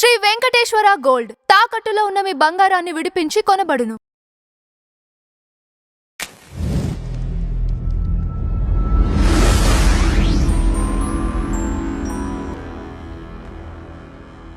Shri Venkateswara gold తాకట్టులో ఉన్న మీ బంగారాన్ని విడిపించి కొనబడును.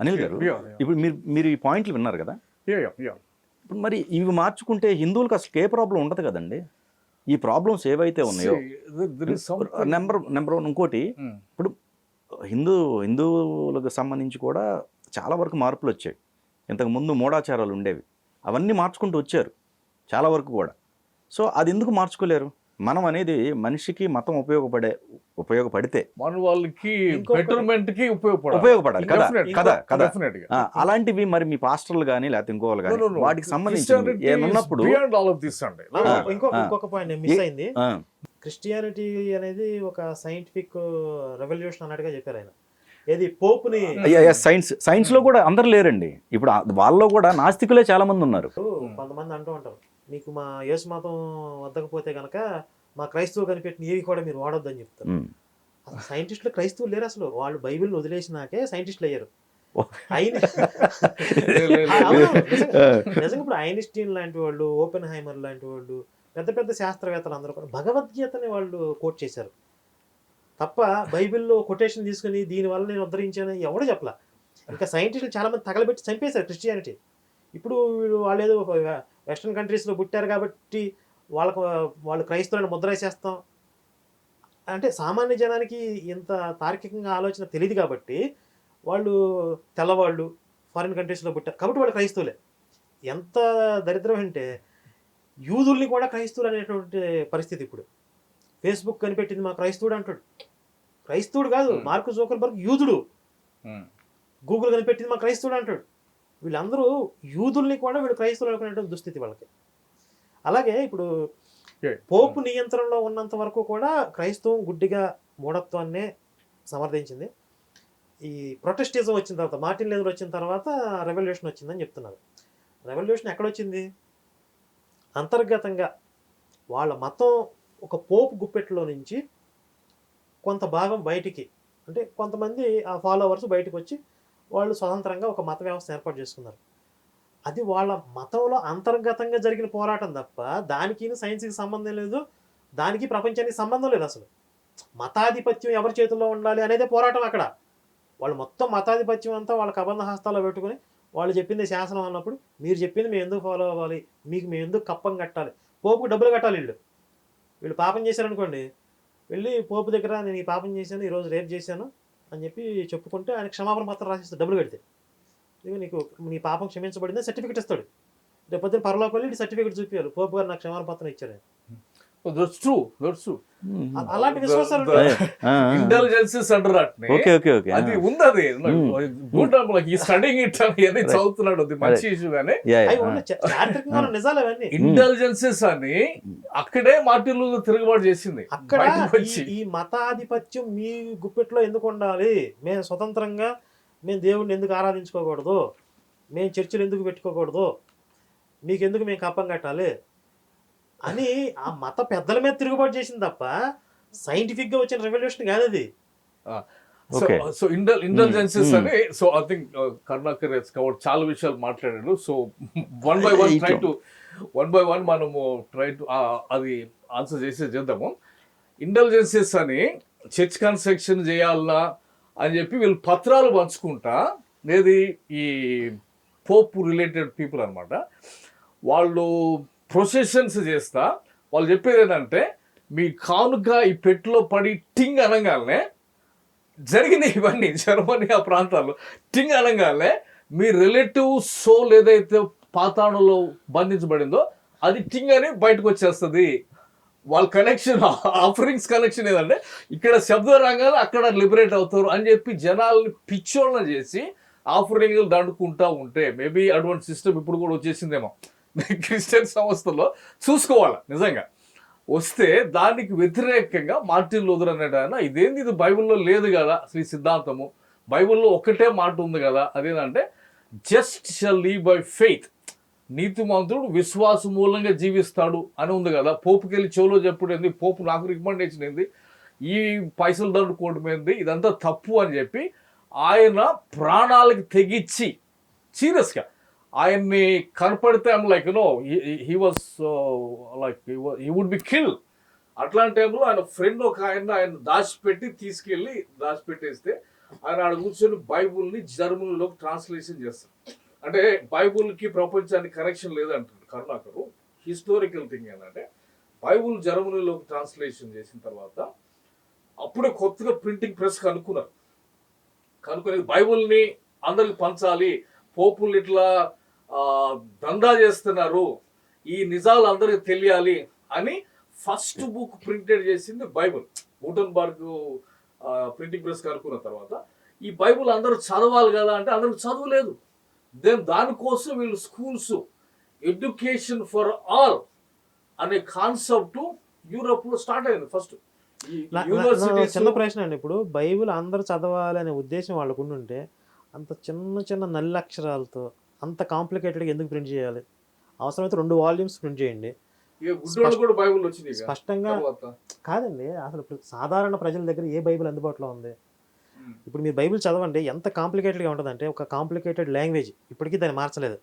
అనిల్ గారు, ఇప్పుడు మీరు ఈ పాయింట్లు విన్నారు కదా. ఇప్పుడు మరి ఇవి మార్చుకుంటే హిందువులకు అసలు ఏ ప్రాబ్లం ఉండదు కదండి. ఈ ప్రాబ్లమ్స్ ఏవైతే ఉన్నాయో నెంబర్ వన్. ఇంకోటి, ఇప్పుడు హిందువులకు సంబంధించి కూడా చాలా వరకు మార్పులు వచ్చాయి. ఇంతకుముందు మూఢాచారాలు ఉండేవి, అవన్నీ మార్చుకుంటూ వచ్చారు చాలా వరకు కూడా. సో అది ఎందుకు మార్చుకోలేరు? మనం అనేది మనిషికి మతం ఉపయోగపడితే మన వాళ్ళకి బెటర్మెంట్ కి ఉపయోగపడాలి కదా. అలాంటివి మరి మీ పాస్టర్లు కానీ లేకపోతే ఇంకోళ్ళు కానీ వాటికి సంబంధించి ఏమన్నప్పుడు ఇంకొక పాయింట్ మిస్ అయింది. క్రిస్టియానిటీ అనేది ఒక సైంటిఫిక్ రెవల్యూషన్ అన్నట్టుగా చెప్పారు ఆయన. ఏది పోపుని సైన్స్ లో కూడా అందరు లేరండి. ఇప్పుడు వాళ్ళలో కూడా నాస్తికులే చాలా మంది ఉన్నారు. కొంతమంది అంటూ ఉంటారు, మీకు మా యేసు మతం వద్దకపోతే కనుక మా క్రైస్తవులు కనిపెట్టిన ఏవి కూడా మీరు వాడొద్దని చెప్తారు. అసలు సైంటిస్టులు క్రైస్తవులు లేరు, అసలు వాళ్ళు బైబిల్ని వదిలేసినాకే సైంటిస్టులు అయ్యారు. నిజంగా ఇప్పుడు ఐన్స్టీన్ లాంటి వాళ్ళు, ఓపెన్ హైమర్ లాంటి వాళ్ళు, పెద్ద పెద్ద శాస్త్రవేత్తలు అందరూ కూడా భగవద్గీతని వాళ్ళు కోట్ చేశారు తప్ప బైబిల్లో కొటేషన్ తీసుకుని దీనివల్ల నేను ఉద్ధరించాను ఎవడో చెప్పలా. ఇంకా సైంటిస్టులు చాలా మంది తగలబెట్టి చంపేశారు క్రిస్టియానిటీ. ఇప్పుడు వాళ్ళు ఏదో వెస్ట్రన్ కంట్రీస్లో పుట్టారు కాబట్టి వాళ్ళు క్రైస్తవులను ముద్ర వేసేస్తాం అంటే సామాన్య జనానికి ఇంత తార్కికంగా ఆలోచన తెలియదు కాబట్టి వాళ్ళు తెల్లవాళ్ళు ఫారిన్ కంట్రీస్లో పుట్టారు కాబట్టి వాళ్ళు క్రైస్తవులే. ఎంత దరిద్రం అంటే యూదుల్ని కూడా క్రైస్తవులు అనేటువంటి పరిస్థితి. ఇప్పుడు ఫేస్బుక్ కనిపెట్టింది మా క్రైస్తవుడు అంటాడు. క్రైస్తవుడు కాదు, మార్క్ జూకర్బర్గ్ యూదుడు. గూగుల్ కనిపెట్టింది మా క్రైస్తవుడు అంటాడు. వీళ్ళందరూ యూదుల్ని కూడా వీళ్ళు క్రైస్తవులు అనుకునేటువంటి దుస్థితి వాళ్ళకి. అలాగే ఇప్పుడు పోపు నియంత్రణలో ఉన్నంత వరకు కూడా క్రైస్తవం గుడ్డిగా మూఢత్వాన్నే సమర్థించింది. ఈ ప్రొటెస్టిజం వచ్చిన తర్వాత, మార్టిన్ లూథర్ వచ్చిన తర్వాత రెవల్యూషన్ వచ్చిందని చెప్తున్నారు. రెవల్యూషన్ ఎక్కడొచ్చింది? అంతర్గతంగా వాళ్ళ మతం ఒక పోపు గుప్పెట్లో నుంచి కొంత భాగం బయటికి, అంటే కొంతమంది ఆ ఫాలోవర్స్ బయటకు వచ్చి వాళ్ళు స్వతంత్రంగా ఒక మత వ్యవస్థ ఏర్పాటు చేసుకున్నారు. అది వాళ్ళ మతంలో అంతర్గతంగా జరిగిన పోరాటం తప్ప దానికి సైన్స్కి సంబంధం లేదు, దానికి ప్రపంచానికి సంబంధం లేదు. అసలు మతాధిపత్యం ఎవరి చేతుల్లో ఉండాలి అనేదే పోరాటం అక్కడ. వాళ్ళు మొత్తం మతాధిపత్యం అంతా వాళ్ళ కబంధ హస్తాల్లో పెట్టుకుని వాళ్ళు చెప్పింది శాసనం అన్నప్పుడు మీరు చెప్పింది మేము ఎందుకు ఫాలో అవ్వాలి, మీకు మేము ఎందుకు కప్పం కట్టాలి, పోపుకు డబ్బులు కట్టాలి. వీళ్ళు పాపం చేశారనుకోండి, వెళ్ళి పోపు దగ్గర నేను ఈ పాపం చేశాను, ఈరోజు రేపు చేశాను అని చెప్పి చెప్పుకుంటే ఆయన క్షమాపణ పత్రం రాసిస్తాడు డబ్బులు కడితే. ఇదిగో నీకు నీ పాపం క్షమించబడింది సర్టిఫికెట్ ఇస్తాడు. రేపు పొద్దున్న పరలోకి సర్టిఫికెట్ చూపించాలి, పోపు గారు నాకు క్షమాపణ పత్రం ఇచ్చాడు. అలాంటి విశ్వాసాలు ఇంటెలిజెన్సెస్ అంటారు. అది ఉంది, అది స్టడీయింగ్ ఇట్ అని చదువుతున్నాడు. అది మంచి ఇష్యూ గానీ నిజాలు అవన్నీ. ఇంటెలిజెన్సెస్ అని అక్కడే మార్టిన్ లూథర్ తిరుగుబాటు చేసింది. అక్కడ ఈ మతాధిపత్యం మీ గుప్పెట్లో ఎందుకు ఉండాలి, మేము స్వతంత్రంగా మేము దేవుడిని ఎందుకు ఆరాధించుకోకూడదు, మేము చర్చిలు ఎందుకు పెట్టుకోకూడదు, మీకెందుకు మేము కప్పం కట్టాలి అని ఆ మత పెద్దల మీద తిరుగుబాటు చేసింది తప్ప సైంటిఫిక్ గా వచ్చిన రెవల్యూషన్ కాదు అది. సో ఇంటెలిజెన్సెస్ అని, so I think Karunakar cover చాలా విషయాలు మాట్లాడాడు. సో వన్ బై వన్ మనము ట్రై టు అది ఆన్సర్ చేద్దాము. ఇంటెలిజెన్సెస్ అని చర్చ్ కన్స్ట్రక్షన్ చేయాలన్నా అని చెప్పి వీళ్ళు పత్రాలు పంచుకుంటా, ఏది ఈ పోప్ రిలేటెడ్ పీపుల్ అనమాట, వాళ్ళు ప్రొసెషన్స్ చేస్తా వాళ్ళు చెప్పేది ఏంటంటే మీ కానుక ఈ పెట్టులో పడి టింగ్ అనగానే జరిగినాయి ఇవన్నీ. జర్మనీ ఆ ప్రాంతాల్లో టింగ్ అనగానే మీ రిలేటివ్ సోల్ ఏదైతే పాతాళంలో బంధించబడిందో అది టింగ్ అని బయటకు వచ్చేస్తుంది. వాళ్ళ కనెక్షన్, ఆఫరింగ్స్ కనెక్షన్ ఏదంటే ఇక్కడ శబ్ద రంగాలు అక్కడ లిబరేట్ అవుతారు అని చెప్పి జనాల్ని పిచ్చోళ్ళని చేసి ఆఫరింగ్లు దండుకుంటా ఉంటే మేబీ అటువంటి సిస్టమ్ ఇప్పుడు కూడా వచ్చేసిందేమో క్రిస్టియన్ సంస్థలో. చూసుకోవాలి నిజంగా వస్తే దానికి వ్యతిరేకంగా మార్టిన్ లూథర్ అనేట ఆయన ఇదేంది, ఇది బైబిల్లో లేదు కదా అసలు ఈ సిద్ధాంతము, బైబిల్లో ఒకటే మాట ఉంది కదా, అదేంటంటే just shall leave by faith, నీతిమంతుడు విశ్వాస మూలంగా జీవిస్తాడు అని ఉంది కదా. పోపుకి వెళ్ళి చెవులో చెప్పుడు ఏంది, పోపు నాకు రికమెండేషన్ ఏంది, ఈ పైసలు దండుకోవడం ఏంది, ఇదంతా తప్పు అని చెప్పి ఆయన ప్రాణాలకి తెగించి సీరియస్గా ఆయన్ని కనపడితే I'm like you know he was like he would be kill. అట్లాంటి టైంలో ఆయన ఫ్రెండ్ ఒక ఆయన దాచిపెట్టేస్తే ఆయన ఆడ కూర్చొని బైబుల్ని జర్మనీలోకి ట్రాన్స్లేషన్ చేస్తారు. అంటే బైబుల్కి ప్రపంచానికి కనెక్షన్ లేదంటారు కరుణాకరు. హిస్టారికల్ థింగ్ ఏంటంటే బైబుల్ జర్మనీలోకి ట్రాన్స్లేషన్ చేసిన తర్వాత అప్పుడే కొత్తగా ప్రింటింగ్ ప్రెస్ కనుక్కుని బైబుల్ని అందరికి పంచాలి, పోపులు ఇట్లా దందా చేస్తున్నారు, ఈ నిజాలు అందరికి తెలియాలి అని ఫస్ట్ బుక్ ప్రింటెడ్ చేసింది బైబుల్. గూటన్బర్గ్ ప్రింటింగ్ ప్రెస్ కనుక్కున్న తర్వాత ఈ బైబుల్ అందరూ చదవాలి కదా అంటే అందరికి చదువులేదు. దెన్ దానికోసం వీళ్ళు స్కూల్స్ ఎడ్యుకేషన్ ఫర్ ఆల్ అనే కాన్సెప్ట్ యూరోప్ లో స్టార్ట్ అయింది ఫస్ట్. చిన్న ప్రశ్న అండి, ఇప్పుడు బైబిల్ అందరూ చదవాలి అనే ఉద్దేశం వాళ్ళకు ఉంటే అంత చిన్న చిన్న నల్ల అక్షరాలతో అంత కాంప్లికేటెడ్గా ఎందుకు ప్రింట్ చేయాలి? అవసరమైతే 2 వాల్యూమ్స్ ప్రింట్ చేయండి. స్పష్టంగా కాదండి, అసలు సాధారణ ప్రజల దగ్గర ఏ బైబిల్ అందుబాటులో ఉంది? ఇప్పుడు మీరు బైబిల్ చదవండి, ఎంత కాంప్లికేటెడ్గా ఉంటుందంటే ఒక కాంప్లికేటెడ్ లాంగ్వేజ్ ఇప్పటికీ దాన్ని మార్చలేదు.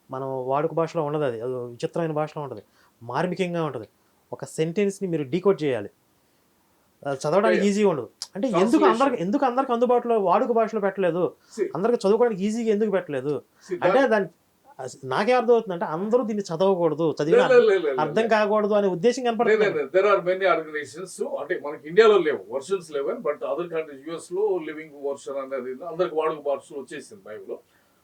మనం వాడుక భాషలో ఉండదు, అది విచిత్రమైన భాషలో ఉంటుంది, మార్మికంగా ఉంటుంది. ఒక సెంటెన్స్ని మీరు డీకోడ్ చేయాలి, చదవడానికి ఈజీగా ఉండదు. అంటే ఎందుకు అందరికి అందుబాటులో వాడుక భాషలో పెట్టలేదు? అందరికి చదువుకోవడానికి ఈజీగా ఎందుకు పెట్టలేదు? అంటే దాని నాకే అర్థం అవుతుందంటే అందరూ దీన్ని చదవకూడదు, చదివి అర్థం కాకూడదు అనే ఉద్దేశం కనపడుతుంది. దేర్ ఆర్ మెనీ ఆర్గనైజేషన్స్, అంటే మనకి ఇండియాలో లేవు, వర్షన్స్ లేవు, బట్ అదర్ కంట్రీస్ యుఎస్ లో లివింగ్ వర్షన్ అనేది అందరికి వాడుక భాషలో వచ్చేసింది బైబిల్.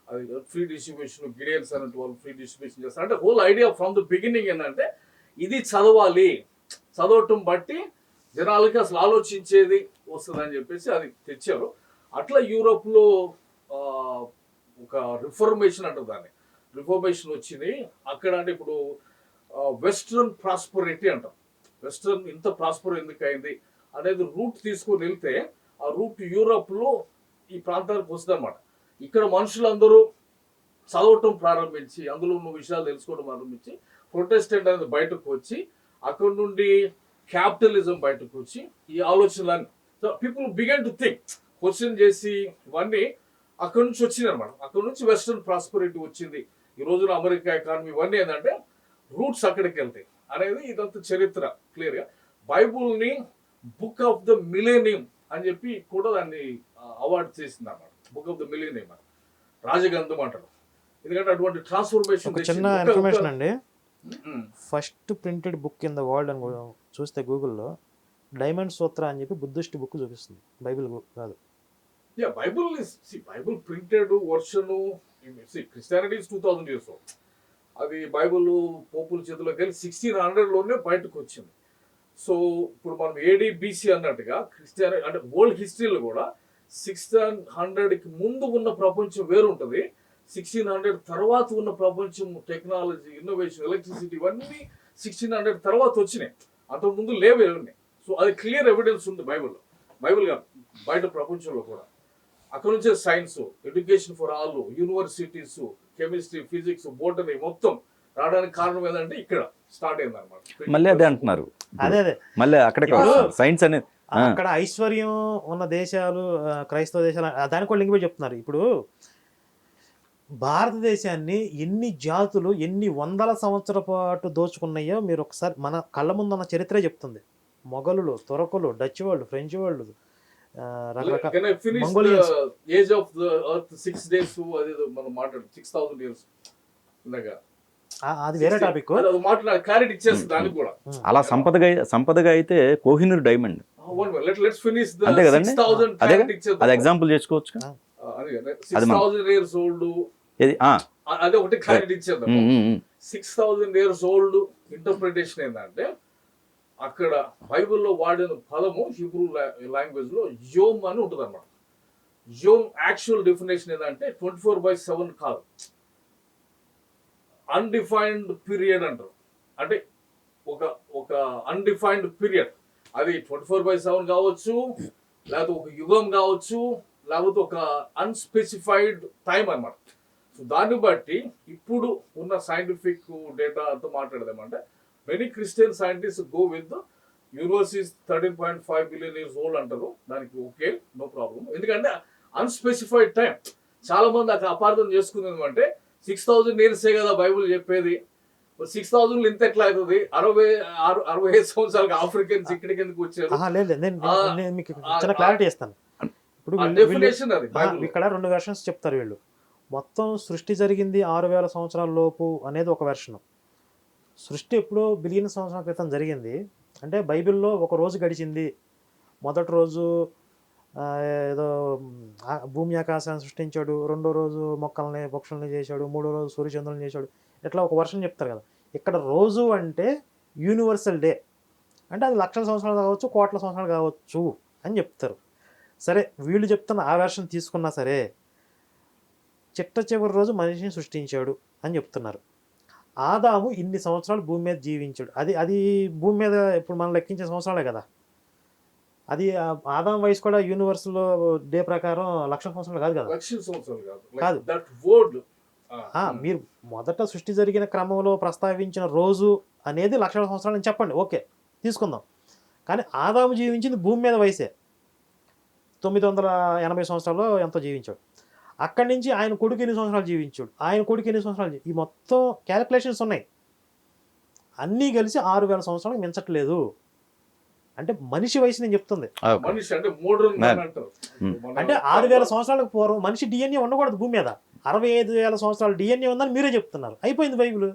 అది ఫ్రీ డిస్ట్రిబ్యూషన్, గిడియన్స్ అన్నట్టు వాళ్ళు ఫ్రీ డిస్ట్రిబ్యూషన్ చేస్తారు. అంటే whole idea from the beginning ఏంటంటే ఇది చదవాలి, చదవటం బట్టి జనాలకి అసలు ఆలోచించేది వస్తుందని చెప్పేసి అది తెచ్చారు. అట్లా యూరోప్లో ఒక రిఫర్మేషన్ అంటారు దాన్ని, రిఫర్మేషన్ వచ్చింది అక్కడ. అంటే ఇప్పుడు వెస్ట్రన్ ప్రాస్పరిటీ అంటాం. వెస్ట్రన్ ఇంత ప్రాస్పర్ ఎందుకు అయింది అనేది రూట్ తీసుకొని వెళ్తే ఆ రూట్ యూరోప్లో ఈ ప్రాంతానికి వస్తుంది అనమాట. ఇక్కడ మనుషులందరూ చదవటం ప్రారంభించి అందులో ఉన్న విషయాలు తెలుసుకోవడం ప్రారంభించి ప్రొటెస్టెంట్ అనేది బయటకు వచ్చి అక్కడ నుండి క్యాపిటలిజం బయటకు వచ్చి ఈ ఆలోచనలన్నీ people began to think, question చేసి ఇవన్నీ అక్కడ నుంచి వచ్చింది అనమాట. అక్కడ నుంచి వెస్ట్రన్ ప్రాస్పరిటీ వచ్చింది. ఈ రోజున అమెరికా ఎకానమీ ఇవన్నీ ఏంటంటే రూట్స్ అక్కడికి వెళ్తాయి అనేది ఇదంతా చరిత్ర క్లియర్గా. బైబుల్ని బుక్ ఆఫ్ ద మిలేనియం అని చెప్పి కూడా దాన్ని అవార్డు చేసింది అన్నమాట. బుక్ ఆఫ్ ద మిలేనియం అని రాజగంధం అంటారు. ఎందుకంటే అటువంటి ట్రాన్స్ఫర్మేషన్. చిన్న ఇన్ఫర్మేషన్ అండి, first printed book in the world అని చూస్తే గూగుల్లో డైమండ్ సూత్ర అని చెప్పి బుద్ధిస్ట్ బుక్ చూపిస్తుంది, బైబిల్ కాదు. Bible printed version Christianity 2000 years old. అది బైబుల్ పోపుల చేతిలోకి వెళ్ళి 1600లోనే బయటకు వచ్చింది. సో ఇప్పుడు మనం ఏడి బీసీ అన్నట్టుగా క్రిస్టియానిటీ అంటే వరల్డ్ హిస్టరీలో కూడా 1600కి ముందు ఉన్న ప్రపంచం వేరు ఉంటుంది, 1600 తర్వాత ఉన్న ప్రపంచం, టెక్నాలజీ, ఇన్నోవేషన్, ఎలక్ట్రిసిటీ ఇవన్నీ 1600 తర్వాత వచ్చినాయి, అంతకు ముందు లేవు ఇవన్నీ. సో అది క్లియర్ ఎవిడెన్స్ ఉంది బైబిల్ కాదు బయట ప్రపంచంలో కూడా. అక్కడ నుంచే science, education for all, universities, chemistry, physics, botany మొత్తం రావడానికి కారణం ఏంటంటే ఇక్కడ స్టార్ట్ అయింది అనమాట. మళ్ళీ అదే అంటున్నారు, మళ్ళీ అక్కడికి సైన్స్ అనేది. అక్కడ ఐశ్వర్యం ఉన్న దేశాలు, క్రైస్తవ దేశాలు దానికి కూడా లింక్ చెప్తున్నారు. ఇప్పుడు భారతదేశాన్ని ఎన్ని జాతులు ఎన్ని వందల సంవత్సరాల పాటు దోచుకున్నాయో మీరు ఒకసారి మన కళ్ళ ముందు ఉన్న చరిత్రే చెప్తుంది. మొఘలులు, తురకులు, డచ్ వాళ్ళు, ఫ్రెంచ్ వాళ్ళు, age of the earth 6 days అదేదో మనం మాట్లాడు 6000 years ఉండగా అది వేరే టాపిక్, అది మాట్లాడు క్లారిటీ ఇచ్చేస్తుంది దానికి కూడా. అలా సంపదగా అయితే Kohinoor diamond let's finish the అంతే కదండి, 6000 అదే అది ఎగ్జాంపుల్ చేసుకోవచ్చు. 6000 years old అదే ఒకటి క్లారిటీ ఇచ్చేద్దాం. 6000 years old ఇంటర్ప్రిటేషన్ ఏంటంటే అక్కడ బైబిల్లో వాడిన పదము హీబ్రూ లాంగ్వేజ్ లో యోమ్ అని ఉంటుంది అన్నమాట. యోమ్ యాక్చువల్ డెఫినేషన్ ఏంటంటే 24/7 కాదు, అన్డిఫైన్డ్ పీరియడ్ అంటారు. అంటే ఒక అన్డిఫైన్డ్ పీరియడ్, అది 24/7 కావచ్చు, లేకపోతే ఒక యుగం కావచ్చు, లేకపోతే ఒక అన్స్పెసిఫైడ్ టైం అన్నమాట. సో దాన్ని బట్టి ఇప్పుడు ఉన్న సైంటిఫిక్ డేటాతో మాట్లాడదామంటే many Christian scientist go with universe is 13.5 billion years old అంటారు. దానికి ఓకే, నో ప్రాబ్లం. ఎందుకంటే అన్స్పెసిఫైడ్ టైం. చాలా మంది అక్కడ అపార్థం చేసుకునేది అంటే 6000 ఇయర్సే కదా బైబుల్ చెప్పేది, 6000 ఇంత ఎట్లా అవుతుంది, 65 సంవత్సరాలకు ఆఫ్రికన్స్ ఇక్కడికి ఎందుకు వచ్చారు? లేదు నేను మీకు చిన్న క్లారిటీ ఇస్తాను. ఇప్పుడు డెఫినేషన్ అది ఇక్కడ 2 వెర్షన్స్ చెప్తారు వీళ్ళు. మొత్తం సృష్టి జరిగింది 6000 సంవత్సరాల లోపు అనేది ఒక వెర్షన్. సృష్టి ఎప్పుడో బిలియన్ సంవత్సరాల క్రితం జరిగింది అంటే బైబిల్లో ఒక రోజు గడిచింది, మొదటి రోజు ఏదో భూమి ఆకాశాన్ని సృష్టించాడు, రెండో రోజు మొక్కల్ని పక్షుల్ని చేశాడు, మూడో రోజు సూర్యచంద్రులను చేశాడు, ఇట్లా ఒక వర్షం చెప్తారు కదా. ఇక్కడ రోజు అంటే యూనివర్సల్ డే, అంటే అది లక్షల సంవత్సరాలు కావచ్చు, కోట్ల సంవత్సరాలు కావచ్చు అని చెప్తారు. సరే, వీళ్ళు చెప్తున్న ఆ వెర్షన్ తీసుకున్నా సరే చిట్ట చివరి రోజు మనిషిని సృష్టించాడు అని చెప్తున్నారు. ఆదాము ఇన్ని సంవత్సరాలు భూమి మీద జీవించాడు, అది భూమి మీద ఇప్పుడు మనం లెక్కించే సంవత్సరాలే కదా. అది ఆదాం వయసు కూడా యూనివర్సల్ డే ప్రకారం లక్షల సంవత్సరాలు కాదు కదా. కాదు, మీరు మొదట సృష్టి జరిగిన క్రమంలో ప్రస్తావించిన రోజు అనేది లక్షల సంవత్సరాలు అని చెప్పండి, ఓకే తీసుకుందాం. కానీ ఆదాము జీవించింది భూమి మీద వయసే 980 సంవత్సరాలు ఎంతో జీవించాడు. అక్కడి నుంచి ఆయన కొడుకు ఎన్ని సంవత్సరాలు జీవించాడు, ఆయన కొడుకు ఎన్ని సంవత్సరాలు, ఈ మొత్తం క్యాలిక్యులేషన్స్ ఉన్నాయి. అన్నీ కలిసి 6000 సంవత్సరాలకు మించట్లేదు. అంటే మనిషి వయసు నేను చెప్తుంది. అంటే 6000 సంవత్సరాలకు పూర్వం మనిషి డిఎన్ఏ ఉండకూడదు భూమి మీద. 65,000 సంవత్సరాల డిఎన్ఏ ఉందని మీరే చెప్తున్నారు. అయిపోయింది బైబిల్.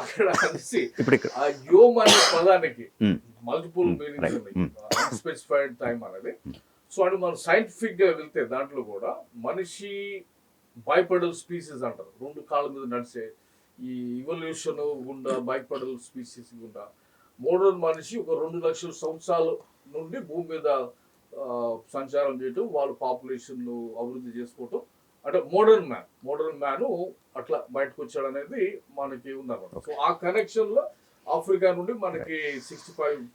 అక్కడ యోమ్ అనే పదానికి మల్టిపుల్ మీనింగ్స్ ఉన్నాయి, అన్స్పెసిఫైడ్ టైం అనేది. సో అంటే మనం సైంటిఫిక్ గా వెళ్తే దాంట్లో కూడా మనిషి బైపెడల్ స్పీసీస్ అంటారు, 2 కాళ్ళ మీద నడిచే. ఈ ఇవల్యూషన్ గుండా బైపెడల్ స్పీసీస్ గుండా మోడర్న్ మనిషి ఒక 2 లక్షల సంవత్సరాల నుండి భూమి మీద సంచారం చేయటం, వాళ్ళ పాపులేషన్ అభివృద్ధి చేసుకోవటం, అంటే మోడర్న్ మ్యాన్ అట్లా బయటకు వచ్చాడు అనేది మనకి ఉందన్నమాట. సో ఆ కనెక్షన్ లో ఆఫ్రికా నుండి మనకి 65